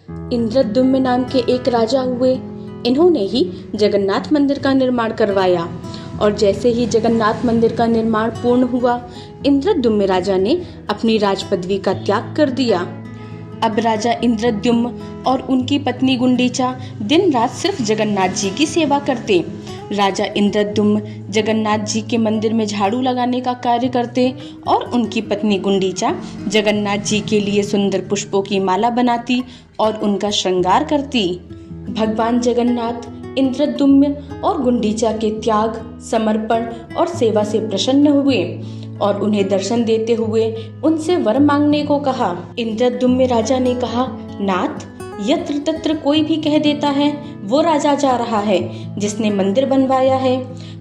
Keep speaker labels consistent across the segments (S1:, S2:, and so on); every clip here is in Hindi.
S1: इंद्रद्युम्न नाम के एक राजा हुए। इन्होंने ही जगन्नाथ मंदिर का निर्माण करवाया और जैसे ही जगन्नाथ मंदिर का निर्माण पूर्ण हुआ, इंद्रद्युम्न राजा ने अपनी राज पदवी का त्याग कर दिया। अब राजा इंद्रद्युम्न और उनकी पत्नी गुंडीचा दिन रात सिर्फ जगन्नाथ जी की सेवा करते। राजा इंद्रद्युम्न जगन्नाथ जी के मंदिर में झाड़ू लगाने का कार्य करते और उनकी पत्नी गुंडीचा जगन्नाथ जी के लिए सुंदर पुष्पों की माला बनाती और उनका श्रृंगार करती। भगवान जगन्नाथ इंद्रद्युम्न और गुंडीचा के त्याग, समर्पण और सेवा से प्रसन्न हुए और उन्हें दर्शन देते हुए उनसे वर मांगने को कहा। इंद्रद्युम्न राजा ने कहा, नाथ, यत्र तत्र कोई भी कह देता है वो राजा जा रहा है जिसने मंदिर बनवाया है।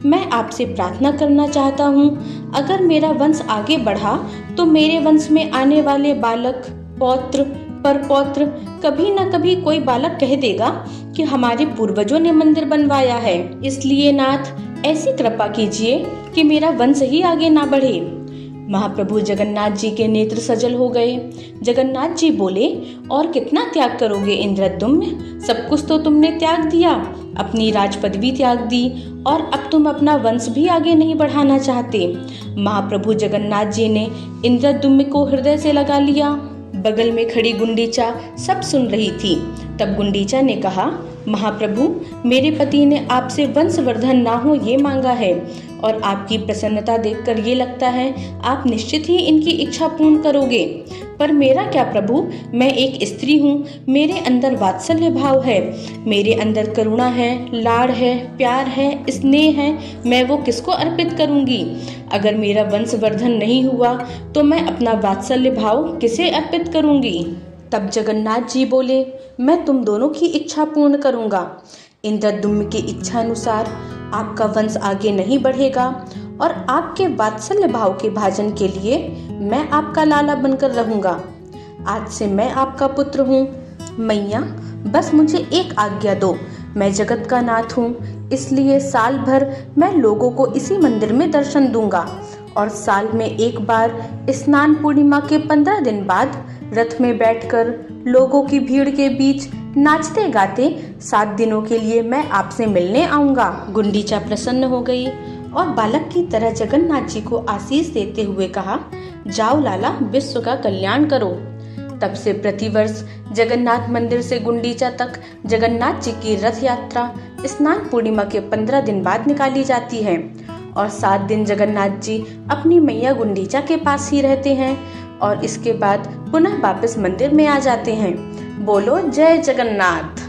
S1: मैं आपसे प्रार्थना करना चाहता हूँ, अगर मेरा वंश आगे बढ़ा तो मेरे वंश में आने वाले बालक, पौत्र, परपौत्र कभी न कभी कोई बालक कह देगा कि हमारे पूर्वजों ने मंदिर बनवाया है। इसलिए नाथ, ऐसी कृपा कीजिए कि मेरा वंश ही आगे ना बढ़े। महाप्रभु जगन्नाथ जी के नेत्र सजल हो गए। जगन्नाथ जी बोले, और कितना त्याग करोगे इंद्रद्युम्न? सब कुछ तो तुमने त्याग दिया, अपनी राज पदवी त्याग दी और अब तुम अपना वंश भी आगे नहीं बढ़ाना चाहते। महाप्रभु जगन्नाथ जी ने इंद्रद्युम्न को हृदय से लगा लिया। बगल में खड़ी गुंडीचा सब सुन रही थी। तब गुंडीचा ने कहा, महाप्रभु, मेरे पति ने आपसे वंशवर्धन ना हो ये मांगा है और आपकी प्रसन्नता देखकर ये लगता है आप निश्चित ही इनकी इच्छा पूर्ण करोगे। पर मेरा क्या प्रभु, मैं एक स्त्री हूँ, मेरे अंदर वात्सल्य भाव है, मेरे अंदर करुणा है, लाड़ है, प्यार है, स्नेह है, मैं वो किसको अर्पित करूँगी? अगर मेरा वंशवर्धन नहीं हुआ तो मैं अपना वात्सल्य भाव किसे अर्पित करूँगी? तब जगन्नाथ जी बोले, मैं तुम दोनों की इच्छा पूर्ण करूँगा। इंद्रद्युम्न की इच्छा अनुसार आपका वंश आगे नहीं बढ़ेगा और आपके वात्सल्य भाव के भाजन के लिए मैं आपका लाला बनकर रहूँगा। आज से मैं आपका पुत्र हूँ। मैया, बस मुझे एक आज्ञा दो, मैं जगत का नाथ हूँ, इसलिए साल भर मैं लोगों को इसी मंदिर में दर्शन दूंगा और साल में एक बार स्नान पूर्णिमा के 15 दिन बाद रथ में बैठकर लोगों की भीड़ के बीच नाचते गाते 7 दिनों के लिए मैं आपसे मिलने आऊँगा। गुंडीचा प्रसन्न हो गई और बालक की तरह जगन्नाथ जी को आशीष देते हुए कहा, जाओ लाला, विश्व का कल्याण करो। तब से प्रतिवर्ष जगन्नाथ मंदिर से गुंडीचा तक जगन्नाथ जी की रथ यात्रा स्नान पूर्णिमा के 15 दिन बाद निकाली जाती है और 7 दिन जगन्नाथ जी अपनी मैया गुंडीचा के पास ही रहते हैं और इसके बाद पुनः वापस मंदिर में आ जाते हैं। बोलो जय जगन्नाथ।